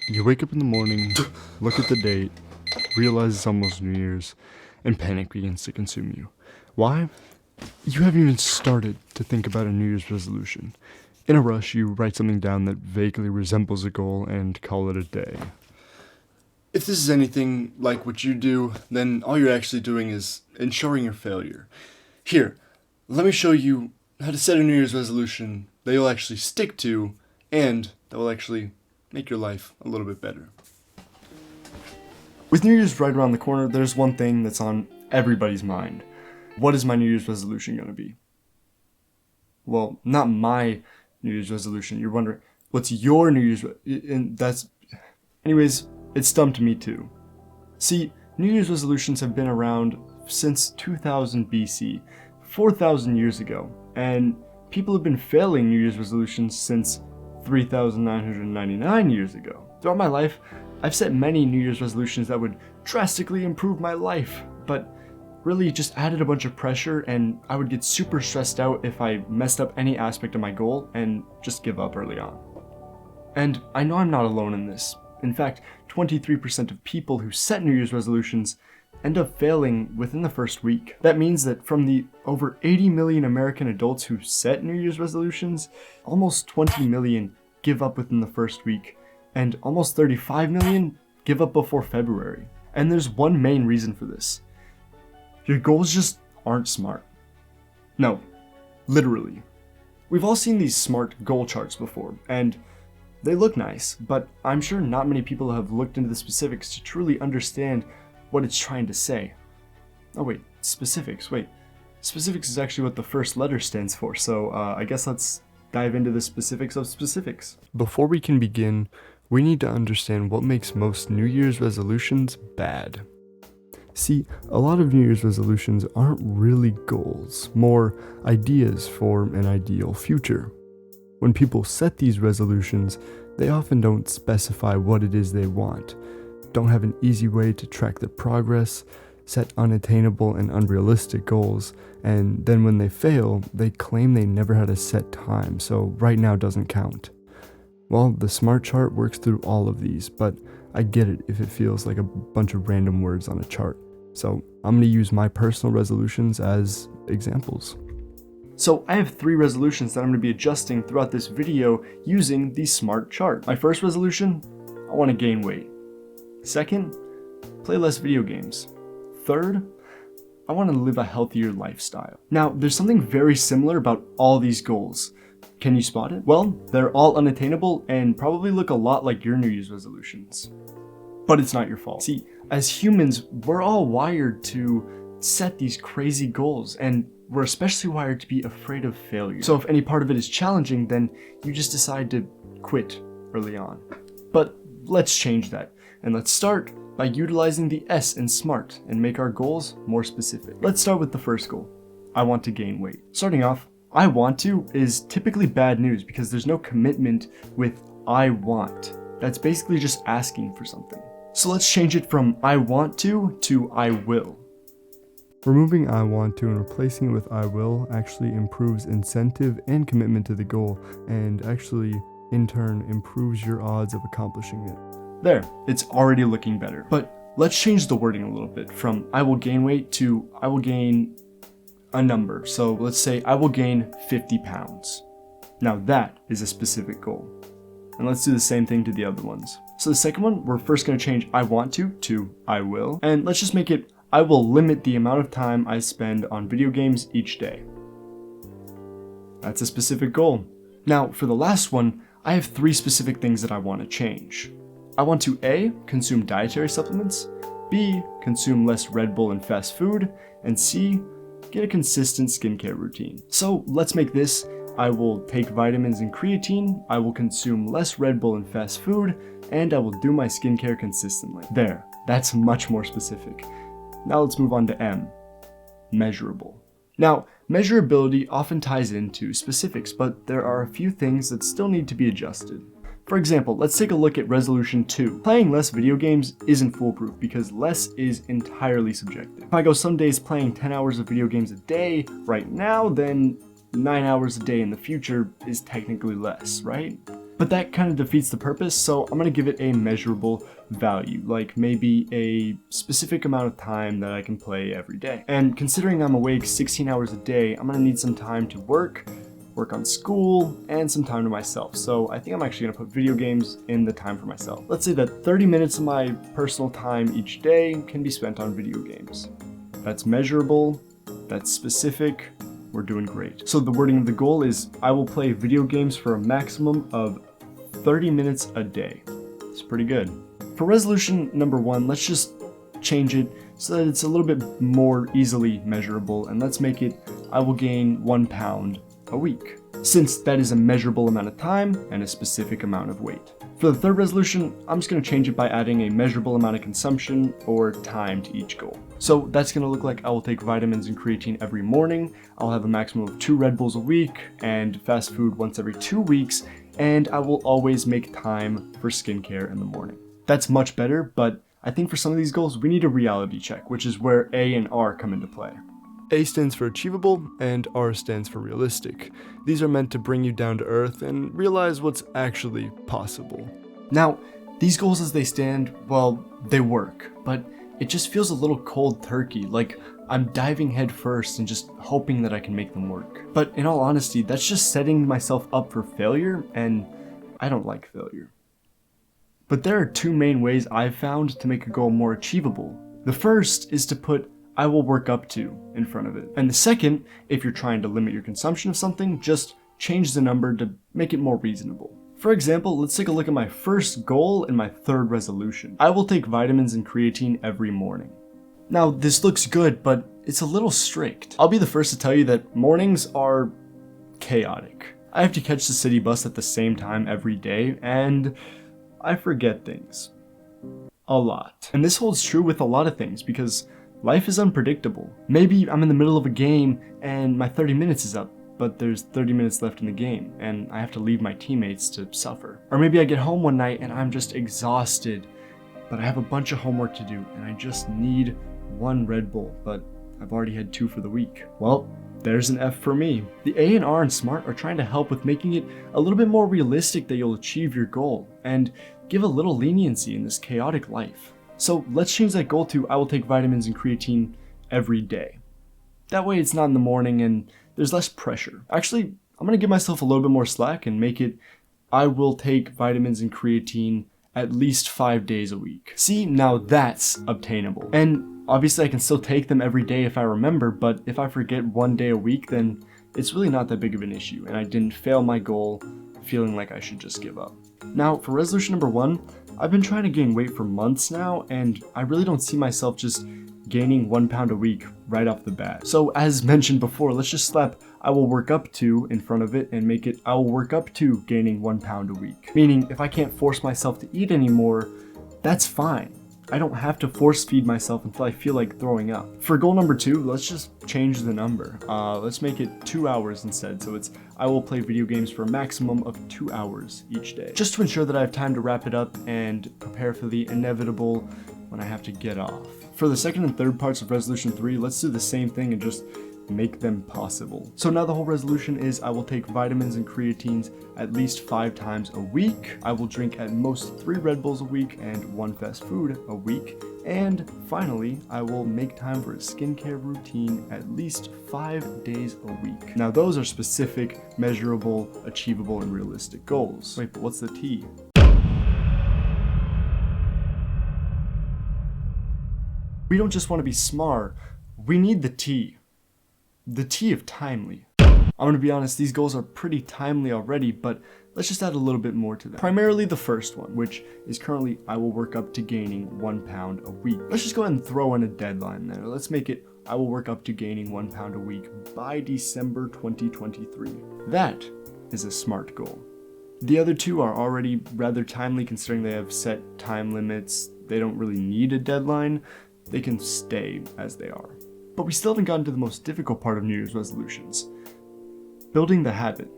You wake up in the morning, look at the date, realize it's almost New Year's, and panic begins to consume you. Why? You haven't even started to think about a New Year's resolution. In a rush, you write something down that vaguely resembles a goal and call it a day. If this is anything like what you do, then all you're actually doing is ensuring your failure. Here, let me show you how to set a New Year's resolution that you'll actually stick to and that will actually make your life a little bit better. With New Year's right around the corner, there's one thing that's on everybody's mind. What is my New Year's resolution going to be? Well, not my New Year's resolution. You're wondering, what's your New Year's Anyways, it's dumb to me too. See, New Year's resolutions have been around since 2000 BC, 4,000 years ago, and people have been failing New Year's resolutions since 3,999 years ago. Throughout my life, I've set many New Year's resolutions that would drastically improve my life, but really just added a bunch of pressure, and I would get super stressed out if I messed up any aspect of my goal and just give up early on. And I know I'm not alone in this. In fact, 23% of people who set New Year's resolutions end up failing within the first week. That means that from the over 80 million American adults who set New Year's resolutions, almost 20 million give up within the first week, and almost 35 million give up before February. And there's one main reason for this. Your goals just aren't smart. No, literally. We've all seen these SMART goal charts before, and they look nice, but I'm sure not many people have looked into the specifics to truly understand what it's trying to say. Oh wait, specifics. Specifics is actually what the first letter stands for, so I guess let's dive into the specifics of specifics. Before we can begin, we need to understand what makes most New Year's resolutions bad. See, a lot of New Year's resolutions aren't really goals, more ideas for an ideal future. When people set these resolutions, they often don't specify what it is they want, don't have an easy way to track their progress, set unattainable and unrealistic goals, and then when they fail, they claim they never had a set time, so right now doesn't count. Well, the SMART chart works through all of these, but I get it if it feels like a bunch of random words on a chart. So I'm going to use my personal resolutions as examples. So I have 3 resolutions that I'm going to be adjusting throughout this video using the SMART chart. My first resolution, I want to gain weight. Second, play less video games. Third, I want to live a healthier lifestyle. Now, there's something very similar about all these goals. Can you spot it? Well, they're all unattainable and probably look a lot like your New Year's resolutions. But it's not your fault. See, as humans, we're all wired to set these crazy goals, and we're especially wired to be afraid of failure. So if any part of it is challenging, then you just decide to quit early on. But let's change that, and let's start by utilizing the S in SMART and make our goals more specific. Let's start with the first goal. I want to gain weight. Starting off, I want to is typically bad news because there's no commitment with I want. That's basically just asking for something. So let's change it from I want to I will. Removing I want to and replacing it with I will actually improves incentive and commitment to the goal, and actually in turn improves your odds of accomplishing it. There, it's already looking better. But let's change the wording a little bit from I will gain weight to I will gain a number. So let's say I will gain 50 pounds. Now that is a specific goal. And let's do the same thing to the other ones. So the second one, we're first going to change I want to I will. And let's just make it I will limit the amount of time I spend on video games each day. That's a specific goal. Now for the last one, I have 3 specific things that I want to change. I want to A, consume dietary supplements, B, consume less Red Bull and fast food, and C, get a consistent skincare routine. So let's make this I will take vitamins and creatine, I will consume less Red Bull and fast food, and I will do my skincare consistently. There, that's much more specific. Now let's move on to M, measurable. Now, measurability often ties into specifics, but there are a few things that still need to be adjusted. For example, let's take a look at resolution 2. Playing less video games isn't foolproof because less is entirely subjective. If I go some days playing 10 hours of video games a day right now, then 9 hours a day in the future is technically less, right? But that kind of defeats the purpose, so I'm going to give it a measurable value, like maybe a specific amount of time that I can play every day. And considering I'm awake 16 hours a day, I'm going to need some time to work on school, and some time to myself. So I think I'm actually gonna put video games in the time for myself. Let's say that 30 minutes of my personal time each day can be spent on video games. That's measurable, that's specific, we're doing great. So the wording of the goal is, I will play video games for a maximum of 30 minutes a day. It's pretty good. For resolution number 1, let's just change it so that it's a little bit more easily measurable, and let's make it, I will gain 1 pound a week, since that is a measurable amount of time and a specific amount of weight. For the third resolution, I'm just going to change it by adding a measurable amount of consumption or time to each goal. So that's going to look like I will take vitamins and creatine every morning, I'll have a maximum of 2 Red Bulls a week, and fast food once every 2 weeks, and I will always make time for skincare in the morning. That's much better, but I think for some of these goals, we need a reality check, which is where A and R come into play. A stands for achievable, and R stands for realistic. These are meant to bring you down to earth and realize what's actually possible. Now, these goals as they stand, well, they work, but it just feels a little cold turkey, like I'm diving head first and just hoping that I can make them work. But in all honesty, that's just setting myself up for failure, and I don't like failure. But there are 2 main ways I've found to make a goal more achievable. The first is to put I will work up to in front of it. And the second, if you're trying to limit your consumption of something, just change the number to make it more reasonable. For example, let's take a look at my first goal and my third resolution. I will take vitamins and creatine every morning. Now, this looks good, but it's a little strict. I'll be the first to tell you that mornings are chaotic. I have to catch the city bus at the same time every day, and I forget things. A lot. And this holds true with a lot of things, because life is unpredictable. Maybe I'm in the middle of a game and my 30 minutes is up, but there's 30 minutes left in the game and I have to leave my teammates to suffer. Or maybe I get home one night and I'm just exhausted, but I have a bunch of homework to do and I just need 1 Red Bull, but I've already had 2 for the week. Well, there's an F for me. The A and R and SMART are trying to help with making it a little bit more realistic that you'll achieve your goal and give a little leniency in this chaotic life. So let's change that goal to I will take vitamins and creatine every day. That way it's not in the morning and there's less pressure. Actually, I'm gonna give myself a little bit more slack and make it I will take vitamins and creatine at least 5 days a week. See, now that's obtainable. And obviously I can still take them every day if I remember, but if I forget 1 day a week, then it's really not that big of an issue and I didn't fail my goal feeling like I should just give up. Now, for resolution number 1, I've been trying to gain weight for months now, and I really don't see myself just gaining 1 pound a week right off the bat. So as mentioned before, let's just slap I will work up to in front of it and make it I will work up to gaining 1 pound a week. Meaning, if I can't force myself to eat anymore, that's fine. I don't have to force feed myself until I feel like throwing up. For goal number 2, let's just change the number. Let's make it 2 hours instead. So it's I will play video games for a maximum of 2 hours each day. Just to ensure that I have time to wrap it up and prepare for the inevitable when I have to get off. For the second and third parts of resolution 3, let's do the same thing and just make them possible. So now the whole resolution is I will take vitamins and creatines at least 5 times a week. I will drink at most 3 Red Bulls a week and 1 fast food a week. And finally, I will make time for a skincare routine at least 5 days a week. Now those are specific, measurable, achievable, and realistic goals. Wait, but what's the T? We don't just want to be smart, we need the T. The T of timely. I'm gonna be honest, these goals are pretty timely already, but let's just add a little bit more to them. Primarily the first one, which is currently I will work up to gaining 1 pound a week. Let's just go ahead and throw in a deadline there. Let's make it I will work up to gaining 1 pound a week by December 2023. That is a SMART goal. The other 2 are already rather timely considering they have set time limits. They don't really need a deadline. They can stay as they are. But we still haven't gotten to the most difficult part of New Year's resolutions. Building the habit.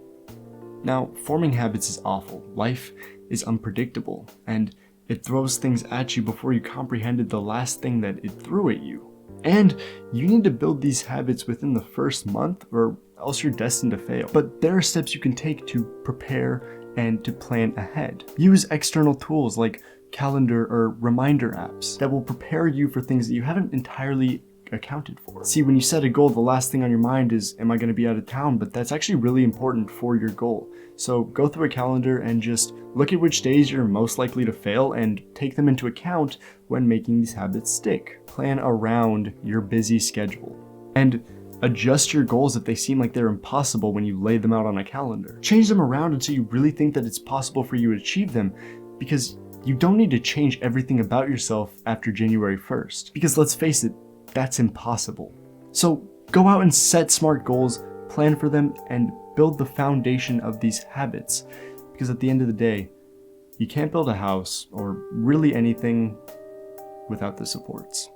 Now, forming habits is awful. Life is unpredictable, and it throws things at you before you comprehended the last thing that it threw at you. And you need to build these habits within the first month, or else you're destined to fail. But there are steps you can take to prepare and to plan ahead. Use external tools like calendar or reminder apps that will prepare you for things that you haven't entirely accounted for. See, when you set a goal, the last thing on your mind is, am I going to be out of town? But that's actually really important for your goal. So go through a calendar and just look at which days you're most likely to fail and take them into account when making these habits stick. Plan around your busy schedule and adjust your goals if they seem like they're impossible when you lay them out on a calendar. Change them around until you really think that it's possible for you to achieve them, because you don't need to change everything about yourself after January 1st. Because let's face it, that's impossible. So go out and set smart goals, plan for them, and build the foundation of these habits. Because at the end of the day, you can't build a house or really anything without the supports.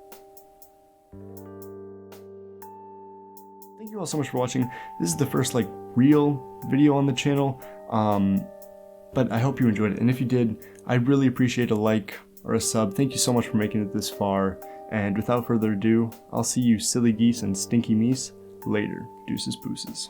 Thank you all so much for watching. This is the first real video on the channel, but I hope you enjoyed it. And if you did, I'd really appreciate a like or a sub. Thank you so much for making it this far. And without further ado, I'll see you silly geese and stinky meese later. Deuces pooses.